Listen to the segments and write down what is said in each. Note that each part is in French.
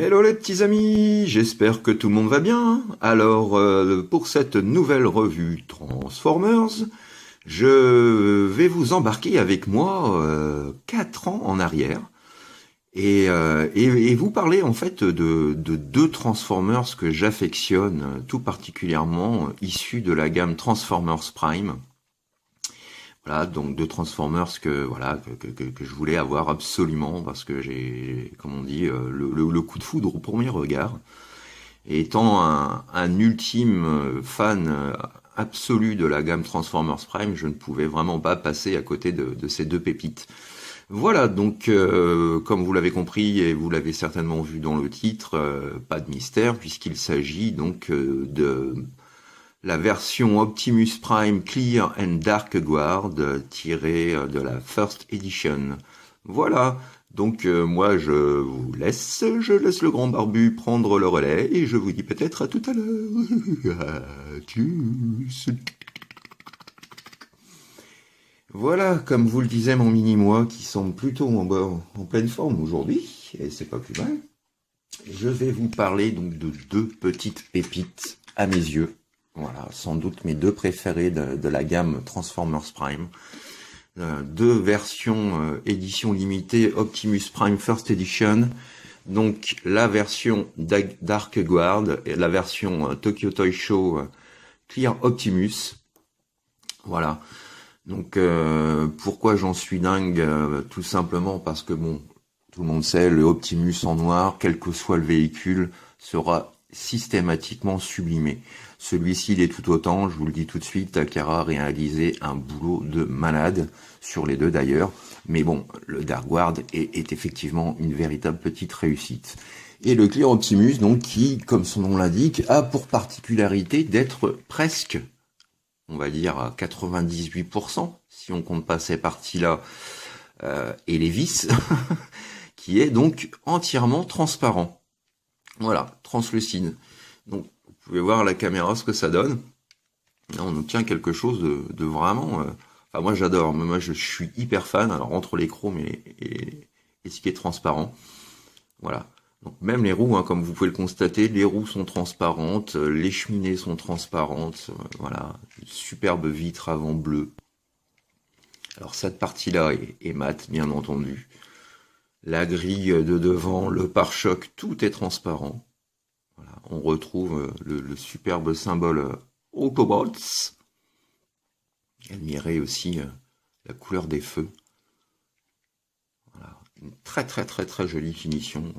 Hello les petits amis, j'espère que tout le monde va bien. Alors, pour cette nouvelle revue Transformers, je vais vous embarquer avec moi 4 ans en arrière et vous parler en fait de deux Transformers que j'affectionne tout particulièrement, issus de la gamme Transformers Prime. Voilà, donc deux Transformers que je voulais avoir absolument parce que j'ai, comme on dit, le coup de foudre au premier regard. Et étant un ultime fan absolu de la gamme Transformers Prime, je ne pouvais vraiment pas passer à côté de ces deux pépites. Voilà, donc comme vous l'avez compris et vous l'avez certainement vu dans le titre, pas de mystère puisqu'il s'agit donc de la version Optimus Prime Clear and Dark Guard tirée de la First Edition. Voilà, donc moi je laisse le grand barbu prendre le relais et je vous dis peut-être à tout à l'heure. Tchuss. Voilà, comme vous le disait mon mini-moi qui semble plutôt en pleine forme aujourd'hui, et c'est pas plus mal, je vais vous parler donc de deux petites pépites à mes yeux. Voilà, sans doute mes deux préférés de la gamme Transformers Prime. Deux versions édition limitée Optimus Prime First Edition. Donc la version Dark Guard et la version Tokyo Toy Show Clear Optimus. Voilà. Donc pourquoi j'en suis dingue tout simplement parce que bon, tout le monde sait, le Optimus en noir, quel que soit le véhicule, sera systématiquement sublimé. Celui-ci, il est tout autant, je vous le dis tout de suite, Takara a réalisé un boulot de malade, sur les deux d'ailleurs, mais bon, le Dark Guard est effectivement une véritable petite réussite. Et le Clear Optimus, donc, qui, comme son nom l'indique, a pour particularité d'être presque, on va dire à 98%, si on compte pas ces parties-là, et les vis, qui est donc entièrement transparent. Voilà, translucide. Donc, vous pouvez voir à la caméra ce que ça donne. Là, on obtient quelque chose de vraiment... Enfin, moi, j'adore. Moi, je suis hyper fan. Alors, entre les chromes et ce qui est transparent. Voilà. Donc, même les roues, hein, comme vous pouvez le constater, les roues sont transparentes. Les cheminées sont transparentes. Voilà. Une superbe vitre avant bleue. Alors, cette partie-là est mate, bien entendu. La grille de devant, le pare-choc, tout est transparent. Voilà, on retrouve le superbe symbole Autobots. Admirez aussi la couleur des feux. Voilà, une très très très très jolie finition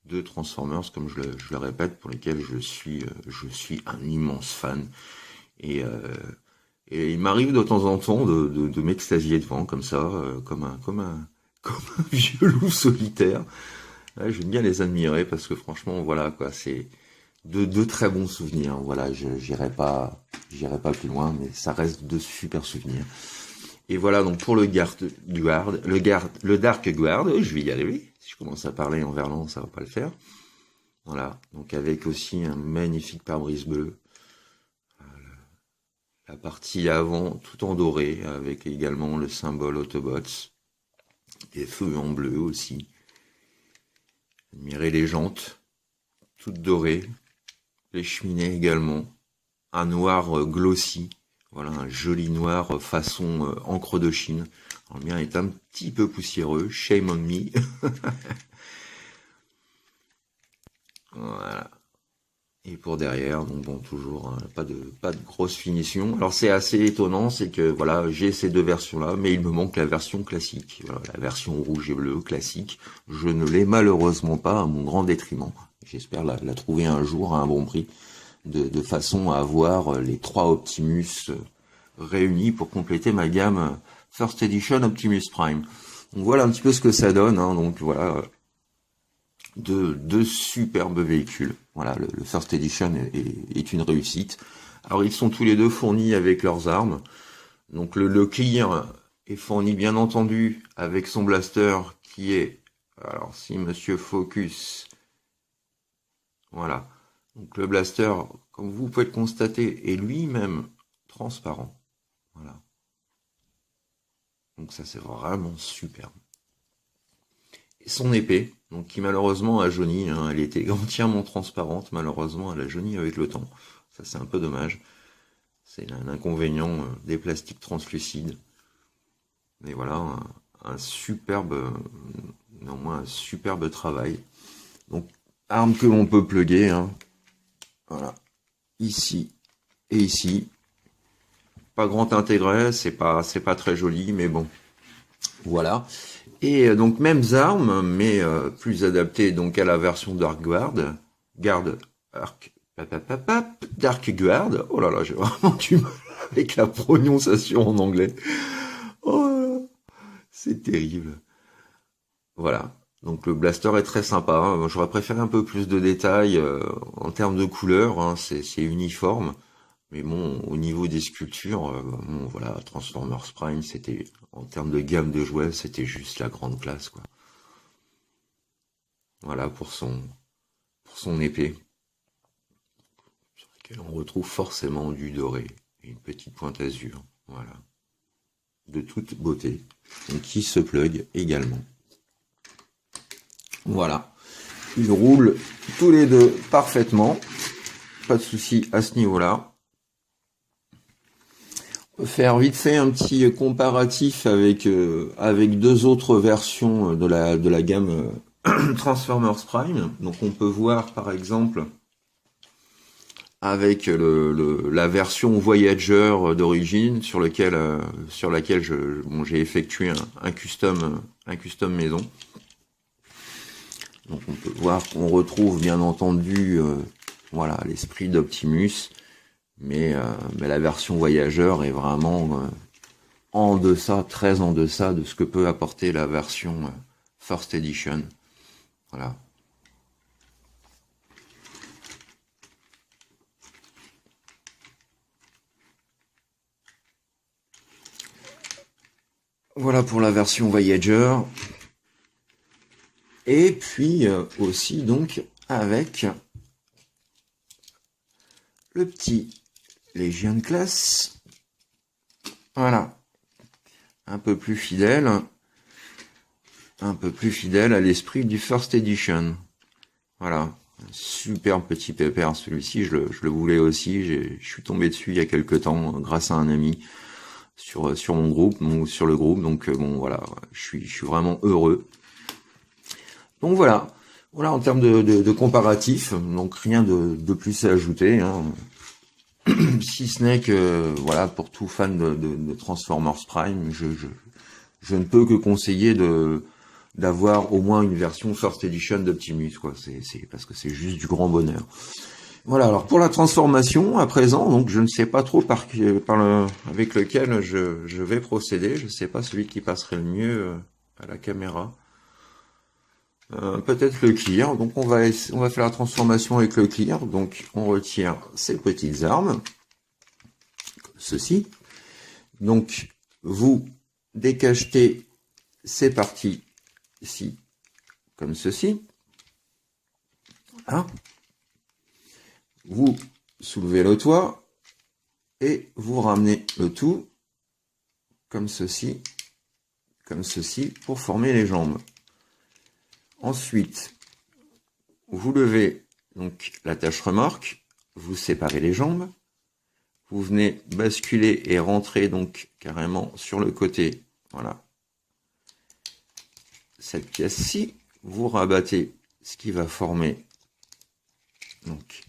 de Transformers, comme je le répète, pour lesquels je suis un immense fan. Et, et il m'arrive de temps en temps de m'extasier devant comme ça, comme un vieux loup solitaire. Ouais, j'aime bien les admirer parce que franchement, voilà quoi, c'est de très bons souvenirs. Voilà, j'irai pas plus loin, mais ça reste de super souvenirs. Et voilà donc pour le Dark Guard, je vais y arriver. Si je commence à parler en verlan, ça va pas le faire. Voilà, donc avec aussi un magnifique pare-brise bleu. La partie avant tout en doré, avec également le symbole Autobots. Des feux en bleu aussi. Admirez les jantes, toutes dorées. Les cheminées également. Un noir glossy. Voilà, un joli noir façon encre de Chine. Alors, le mien est un petit peu poussiéreux. Shame on me. Voilà. Et pour derrière, donc bon, toujours hein, pas de grosse finition. Alors c'est assez étonnant, c'est que voilà, j'ai ces deux versions-là, mais il me manque la version classique. Voilà, la version rouge et bleu classique. Je ne l'ai malheureusement pas, à mon grand détriment. J'espère la trouver un jour à un bon prix, de façon à avoir les trois Optimus réunis pour compléter ma gamme First Edition Optimus Prime. Donc voilà un petit peu ce que ça donne. Hein, donc voilà. Deux superbes véhicules. Voilà, le First Edition est une réussite. Alors ils sont tous les deux fournis avec leurs armes. Donc le Clear est fourni bien entendu avec son blaster qui est, alors si Monsieur Focus, voilà. Donc le blaster, comme vous pouvez le constater, est lui-même transparent. Voilà. Donc ça c'est vraiment superbe. son épée, donc qui malheureusement a jauni, hein, elle était entièrement transparente, malheureusement elle a jauni avec le temps. Ça c'est un peu dommage. C'est l'inconvénient des plastiques translucides. Mais voilà, un superbe, néanmoins un superbe travail. Donc, arme que l'on peut plugger, hein. Voilà, ici et ici. Pas grand intérêt, c'est pas très joli, mais bon, voilà. Et donc mêmes armes, mais plus adaptées donc à la version Dark Guard, Dark Guard. Oh là là, j'ai vraiment du mal avec la prononciation en anglais. Oh, c'est terrible. Voilà. Donc le blaster est très sympa, hein. J'aurais préféré un peu plus de détails en termes de couleurs, hein. C'est uniforme. Mais bon, au niveau des sculptures, bon, voilà, Transformers Prime, c'était, en termes de gamme de jouets, c'était juste la grande classe, quoi. Voilà, pour son épée, sur laquelle on retrouve forcément du doré et une petite pointe azur. Voilà. De toute beauté. Donc, qui se plug également. Voilà. Ils roulent tous les deux parfaitement. Pas de souci à ce niveau-là. Faire vite fait un petit comparatif avec avec deux autres versions de la gamme Transformers Prime. Donc on peut voir par exemple avec la version Voyager d'origine sur laquelle j'ai effectué un custom maison. Donc on peut voir qu'on retrouve bien entendu voilà l'esprit d'Optimus. Mais la version voyageur est vraiment en deçà, très en deçà de ce que peut apporter la version First Edition. Voilà. Voilà pour la version Voyager. Et puis aussi donc avec le petit Legion Class. Voilà. Un peu plus fidèle à l'esprit du First Edition. Voilà. Super petit pépère, celui-ci, je le voulais aussi, je suis tombé dessus il y a quelques temps grâce à un ami sur mon groupe, sur le groupe, donc bon voilà, je suis vraiment heureux. Donc voilà en termes de comparatif, donc rien de plus à ajouter, hein. Si ce n'est que voilà, pour tout fan de Transformers Prime, je ne peux que conseiller d'avoir au moins une version First Edition d'Optimus, quoi. C'est parce que c'est juste du grand bonheur. Voilà, alors pour la transformation, à présent, donc je ne sais pas trop avec lequel je vais procéder. Je ne sais pas celui qui passerait le mieux à la caméra. Peut-être le clear. Donc on va faire la transformation avec le clear. Donc on retire ces petites armes, comme ceci. Donc vous décachetez ces parties ici, comme ceci. Voilà. Vous soulevez le toit et vous ramenez le tout comme ceci, pour former les jambes. Ensuite, vous levez donc l'attache remorque, vous séparez les jambes, vous venez basculer et rentrer donc carrément sur le côté, voilà, cette pièce-ci, vous rabattez ce qui va former donc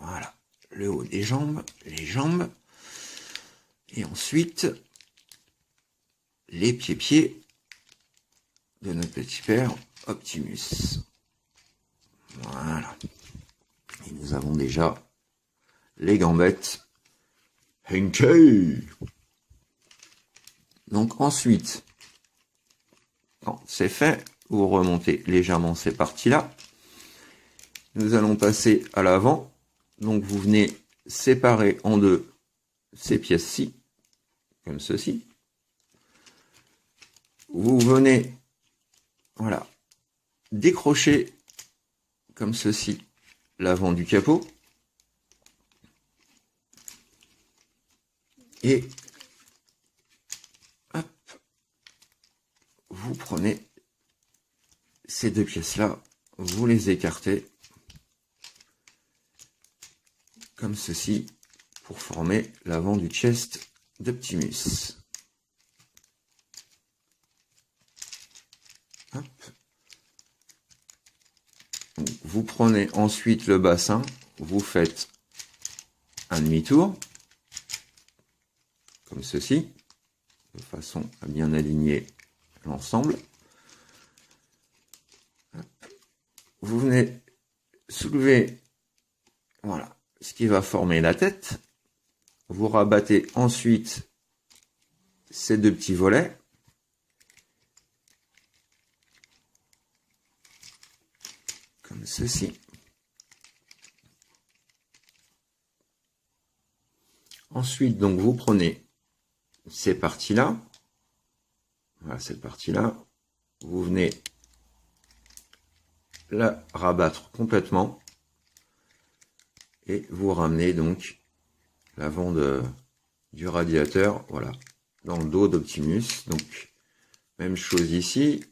voilà le haut des jambes, les jambes, et ensuite les pieds de notre petit père Optimus. Voilà. Et nous avons déjà les gambettes Henkei. Donc ensuite, quand c'est fait, vous remontez légèrement ces parties-là. Nous allons passer à l'avant. Donc vous venez séparer en deux ces pièces-ci, comme ceci. Vous venez, voilà, décrocher comme ceci l'avant du capot. Et hop, vous prenez ces deux pièces-là, vous les écartez comme ceci pour former l'avant du chest d'Optimus. Hop. Donc, vous prenez ensuite le bassin, vous faites un demi-tour, comme ceci, de façon à bien aligner l'ensemble. Vous venez soulever, voilà, ce qui va former la tête. Vous rabattez ensuite ces deux petits volets. Comme ceci. Ensuite, donc, vous prenez ces parties-là. Voilà, cette partie-là. Vous venez la rabattre complètement. Et vous ramenez donc l'avant du radiateur, voilà, dans le dos d'Optimus. Donc, même chose ici.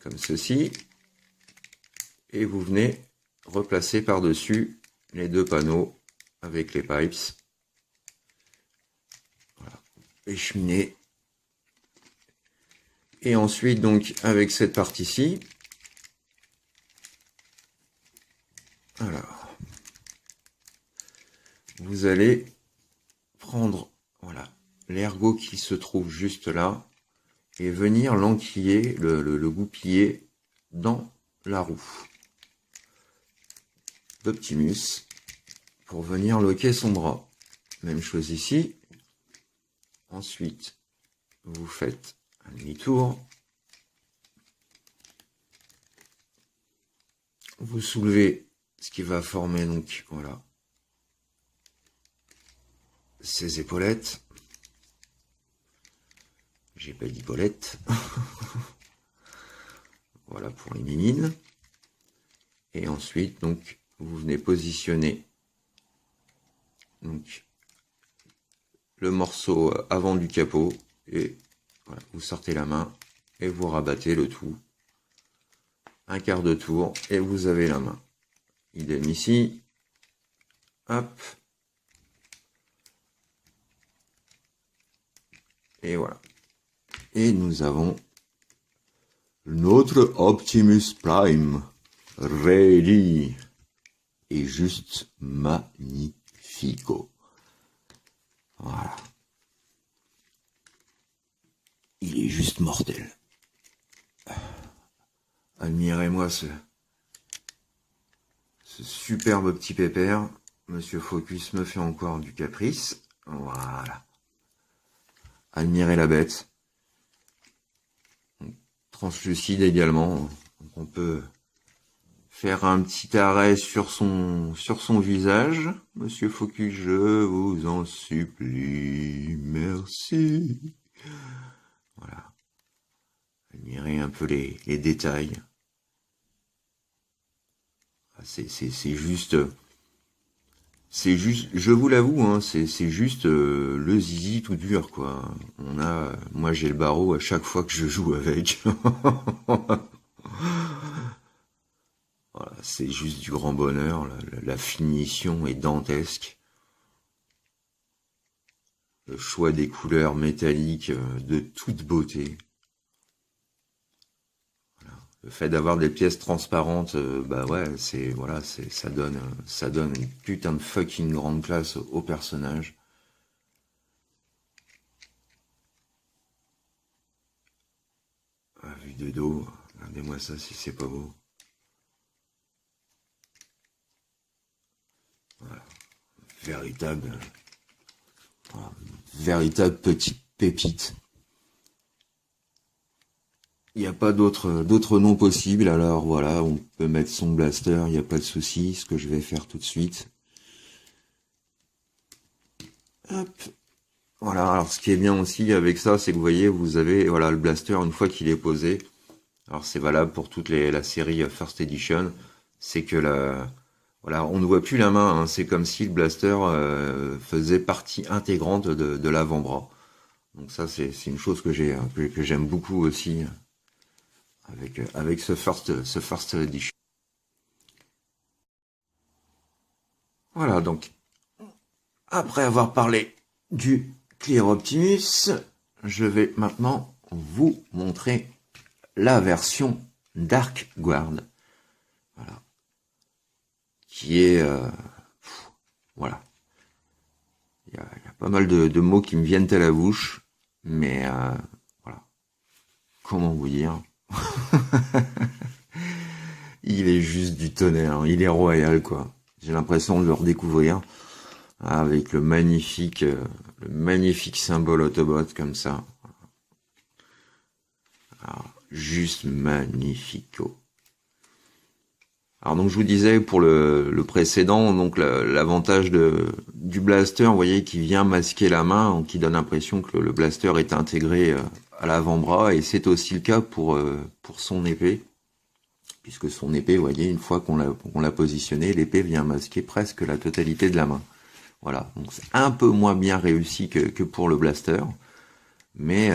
Comme ceci. Et vous venez replacer par-dessus les deux panneaux avec les pipes. Voilà. Écheminer. Et ensuite, donc, avec cette partie-ci, alors, vous allez prendre, voilà, l'ergot qui se trouve juste là et venir l'enquiller, le goupiller dans la roue d'Optimus pour venir loquer son bras. Même chose ici. Ensuite, vous faites un demi-tour. Vous soulevez ce qui va former donc, voilà, ces épaulettes. J'ai pas d'épaulettes. Voilà pour les mimines. Et ensuite, donc, vous venez positionner donc le morceau avant du capot et voilà, vous sortez la main et vous rabattez le tout un quart de tour et vous avez la main. Idem ici. Hop. Et voilà. Et nous avons notre Optimus Prime ready. Et juste magnifico. Voilà. Il est juste mortel. Admirez-moi ce superbe petit pépère. Monsieur Focus me fait encore du caprice. Voilà. Admirez la bête. Translucide également. Donc on peut faire un petit arrêt sur son visage. Monsieur Focus, je vous en supplie. Merci. Voilà. Admirez un peu les détails. C'est juste, je vous l'avoue, hein, c'est juste le zizi tout dur, quoi. Moi j'ai le barreau à chaque fois que je joue avec. Voilà, c'est juste du grand bonheur. La finition est dantesque. Le choix des couleurs métalliques de toute beauté. Le fait d'avoir des pièces transparentes, bah ouais, ça donne une putain de fucking grande classe au personnage. À vue de dos, regardez-moi ça si c'est pas beau. Voilà. Véritable petite pépite. Il n'y a pas d'autre nom possible, alors voilà, on peut mettre son blaster, il n'y a pas de souci, ce que je vais faire tout de suite. Hop. Voilà, alors ce qui est bien aussi avec ça, c'est que vous voyez, vous avez voilà le blaster une fois qu'il est posé. Alors c'est valable pour toute la série First Edition, c'est que voilà, on ne voit plus la main, hein, c'est comme si le blaster faisait partie intégrante de l'avant-bras. Donc ça c'est une chose que j'aime beaucoup aussi avec ce first edition. Voilà, donc après avoir parlé du Clear Optimus, je vais maintenant vous montrer la version Dark Guard. Voilà. Qui est... voilà. Il y a pas mal de mots qui me viennent à la bouche, mais voilà. Comment vous dire? Il est juste du tonnerre, hein. Il est royal, quoi. J'ai l'impression de le redécouvrir avec le magnifique symbole Autobot comme ça. Alors, juste magnifico. Alors donc je vous disais pour le précédent, donc l'avantage du blaster, vous voyez, qui vient masquer la main, qui donne l'impression que le blaster est intégré à l'avant-bras, et c'est aussi le cas pour son épée. Puisque son épée, vous voyez, une fois qu'on l'a positionnée, l'épée vient masquer presque la totalité de la main. Voilà, donc c'est un peu moins bien réussi que pour le blaster, mais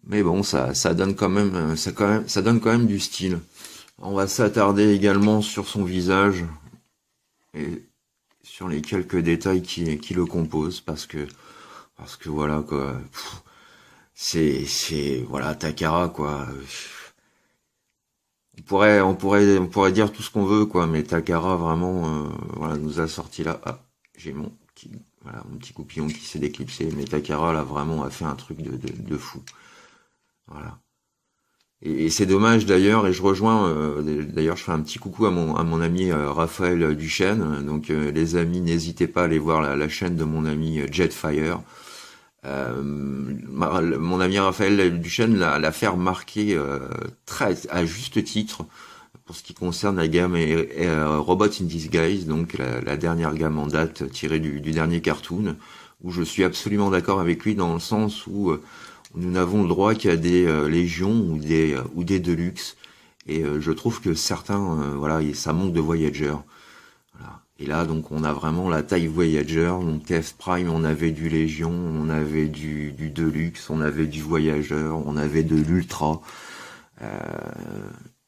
bon, ça donne quand même, ça donne quand même du style. On va s'attarder également sur son visage et sur les quelques détails qui le composent, parce que voilà quoi, c'est voilà Takara quoi. On pourrait dire tout ce qu'on veut, quoi, mais Takara vraiment, voilà, nous a sorti là. Ah, j'ai mon petit coupillon qui s'est déclipsé, mais Takara là vraiment a fait un truc de fou. Voilà. Et c'est dommage d'ailleurs, et je rejoins, d'ailleurs je fais un petit coucou à mon ami Raphaël Duchesne. Donc les amis, n'hésitez pas à aller voir la chaîne de mon ami Jetfire. Mon ami Raphaël Duchesne l'a fait remarquer très à juste titre pour ce qui concerne la gamme Robots in Disguise, donc la dernière gamme en date tirée du dernier cartoon, où je suis absolument d'accord avec lui dans le sens où nous n'avons le droit qu'à des légions ou des deluxe, et je trouve que certains voilà, ça manque de Voyager. Voilà. Et là, donc, on a vraiment la taille Voyager. Donc, TF Prime, on avait du Légion, on avait du Deluxe, on avait du Voyager, on avait de l'Ultra.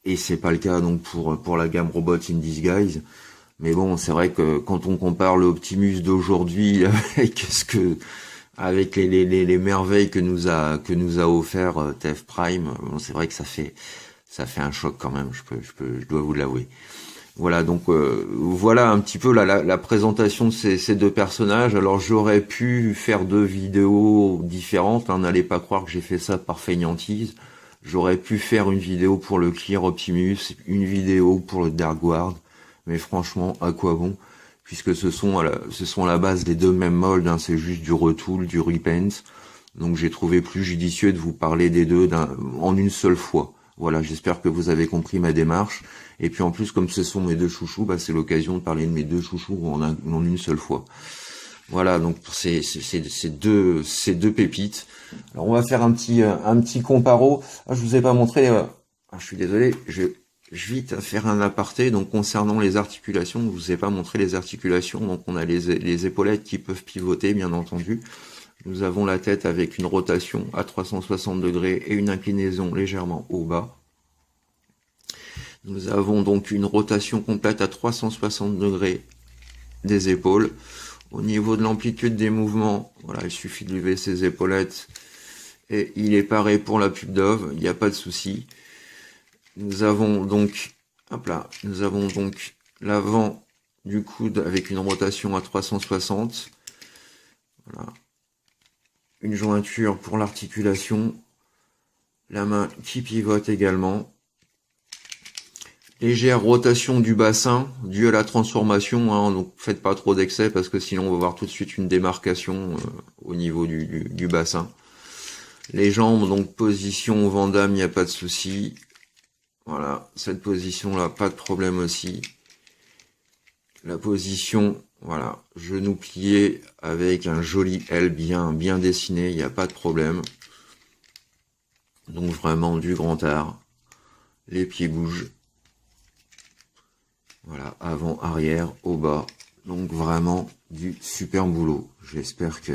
Et c'est pas le cas, donc, pour la gamme Robots in Disguise. Mais bon, c'est vrai que quand on compare l'Optimus d'aujourd'hui avec les merveilles que nous a offert TF Prime, bon, c'est vrai que ça fait un choc quand même, je dois vous l'avouer. Voilà, donc voilà un petit peu la présentation de ces deux personnages. Alors j'aurais pu faire deux vidéos différentes, hein, n'allez pas croire que j'ai fait ça par fainéantise. J'aurais pu faire une vidéo pour le Clear Optimus, une vidéo pour le Dark Guard, mais franchement, à quoi bon? Puisque ce sont à la base les deux mêmes molds, hein, c'est juste du retool, du repaint. Donc j'ai trouvé plus judicieux de vous parler des deux en une seule fois. Voilà, j'espère que vous avez compris ma démarche. Et puis en plus, comme ce sont mes deux chouchous, bah, c'est l'occasion de parler de mes deux chouchous en une seule fois. Voilà, donc pour ces deux pépites. Alors on va faire un petit comparo. Ah, je vous ai pas montré. Je suis désolé. Je vite faire un aparté. Donc concernant les articulations, je vous ai pas montré les articulations. Donc on a les épaulettes qui peuvent pivoter, bien entendu. Nous avons la tête avec une rotation à 360 degrés et une inclinaison légèrement au bas. Nous avons donc une rotation complète à 360 degrés des épaules. Au niveau de l'amplitude des mouvements, voilà, il suffit de lever ses épaulettes et il est pareil pour la pub Dove, il n'y a pas de souci. Nous avons donc, l'avant du coude avec une rotation à 360. Voilà. Une jointure pour l'articulation. La main qui pivote également. Légère rotation du bassin due à la transformation, hein, donc faites pas trop d'excès parce que sinon on va voir tout de suite une démarcation au niveau du bassin. Les jambes, donc position Van Damme, il n'y a pas de souci. Voilà, cette position là, pas de problème aussi. La position, voilà, genou plié avec un joli L bien dessiné, il n'y a pas de problème. Donc vraiment du grand art. Les pieds bougent. Voilà, avant, arrière, au bas. Donc vraiment du super boulot. J'espère que...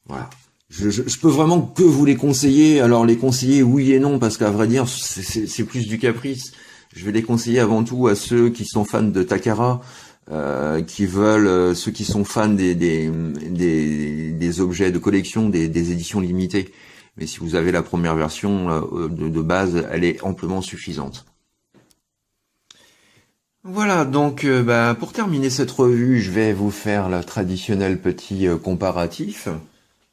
Voilà. je peux vraiment que vous les conseiller. Alors les conseiller oui et non, parce qu'à vrai dire, c'est plus du caprice. Je vais les conseiller avant tout à ceux qui sont fans de Takara, qui veulent, ceux qui sont fans des objets de collection, des éditions limitées. Mais si vous avez la première version de base, elle est amplement suffisante. Voilà, donc pour terminer cette revue, je vais vous faire le traditionnel petit comparatif.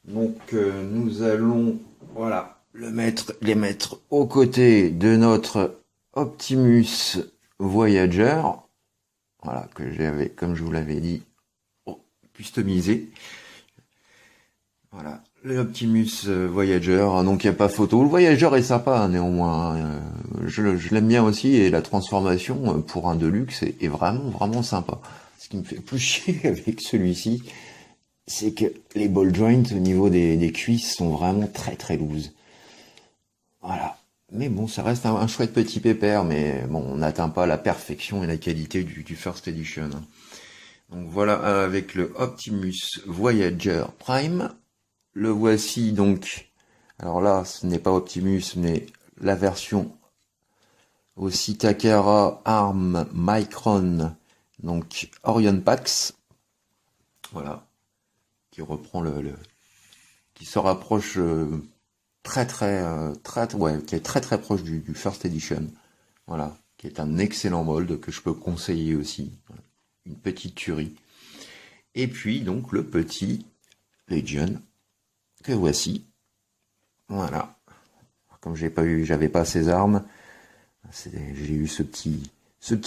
Donc nous allons, voilà, les mettre aux côtés de notre Optimus Voyager, voilà, que j'avais, comme je vous l'avais dit, customisé. Voilà, l'Optimus Voyager, donc il n'y a pas photo. Le Voyager est sympa néanmoins, je l'aime bien aussi, et la transformation pour un Deluxe est vraiment sympa. Ce qui me fait plus chier avec celui-ci, c'est que les ball joints au niveau des cuisses sont vraiment très loose. Voilà. Mais bon, ça reste un chouette petit pépère, mais bon, on n'atteint pas la perfection et la qualité du First Edition. Donc voilà, avec le Optimus Voyager Prime. Le voici donc. Alors là, ce n'est pas Optimus, mais la version aussi Takara Arm Micron, donc Orion Pax. Voilà. Qui reprend qui se rapproche qui est très proche du First Edition. Voilà. Qui est un excellent mold que je peux conseiller aussi. Une petite tuerie. Et puis donc le petit Legion que voici. Voilà. Comme j'avais pas ces armes, j'ai eu ce petit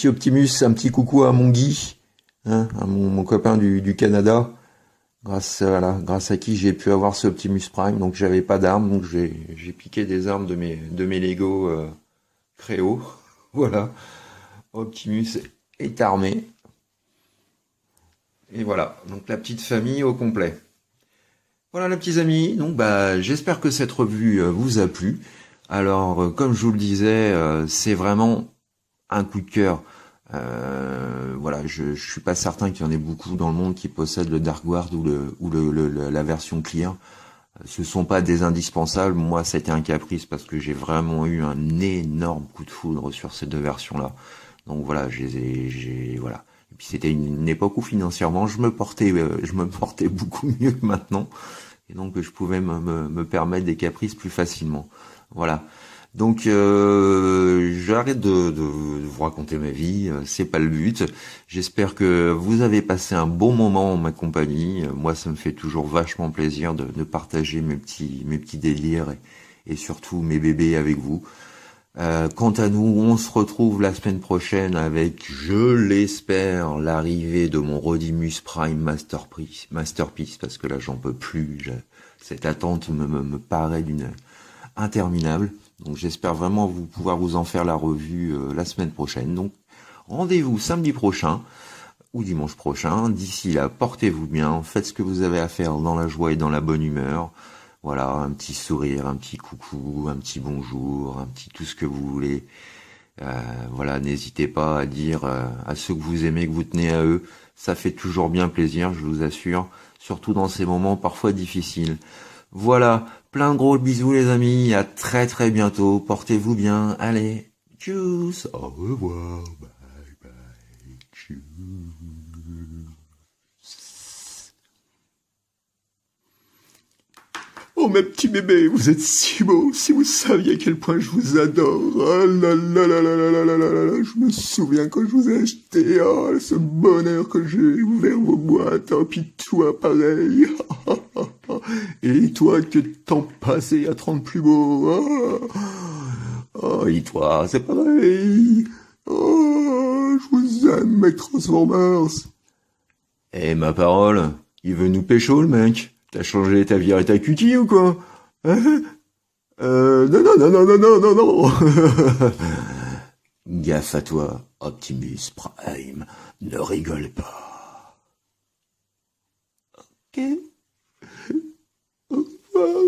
Optimus, un petit coucou à mon Guy, hein, à mon copain du Canada, grâce à qui j'ai pu avoir ce Optimus Prime. Donc j'avais pas d'armes, donc j'ai piqué des armes de mes Lego Créo. Voilà. Optimus est armé. Et voilà, donc la petite famille au complet. Voilà les petits amis, donc j'espère que cette revue vous a plu. Alors comme je vous le disais, c'est vraiment un coup de cœur. Voilà, je suis pas certain qu'il y en ait beaucoup dans le monde qui possèdent le Dark Guard ou la version clear. Ce sont pas des indispensables. Moi, ça a été un caprice parce que j'ai vraiment eu un énorme coup de foudre sur ces deux versions-là. Donc voilà, voilà. Et puis c'était une époque où financièrement je me portais beaucoup mieux que maintenant, et donc je pouvais me permettre des caprices plus facilement. Voilà. Donc j'arrête de vous raconter ma vie, c'est pas le but. J'espère que vous avez passé un bon moment en ma compagnie. Moi, ça me fait toujours vachement plaisir de partager mes petits délires et surtout mes bébés avec vous. Quant à nous, on se retrouve la semaine prochaine avec, je l'espère, l'arrivée de mon Rodimus Prime Masterpiece, parce que là j'en peux plus. Cette attente me paraît interminable. Donc j'espère vraiment pouvoir vous en faire la revue la semaine prochaine. Donc rendez-vous samedi prochain ou dimanche prochain. D'ici là, portez-vous bien, faites ce que vous avez à faire dans la joie et dans la bonne humeur. Voilà, un petit sourire, un petit coucou, un petit bonjour, un petit tout ce que vous voulez. Voilà, n'hésitez pas à dire à ceux que vous aimez, que vous tenez à eux. Ça fait toujours bien plaisir, je vous assure, surtout dans ces moments parfois difficiles. Voilà, plein de gros bisous les amis, à très bientôt, portez-vous bien, allez, tchuss, au revoir, bye bye, tchuss. Oh mes petits bébés, vous êtes si beaux, si vous saviez à quel point je vous adore. Oh là là là là là là là là là là, je me souviens quand je vous ai acheté, oh ce bonheur que j'ai ouvert vos boîtes, oh puis toi pareil. Et toi que t'en passé à 30 plus beau. Oh, oh et toi, c'est pareil. Oh, je vous aime mes Transformers. Eh ma parole, il veut nous pécho le mec. T'as changé ta virée et ta cutie ou quoi? Hein? Non. Gaffe à toi, Optimus Prime. Ne rigole pas. Ok? Au revoir.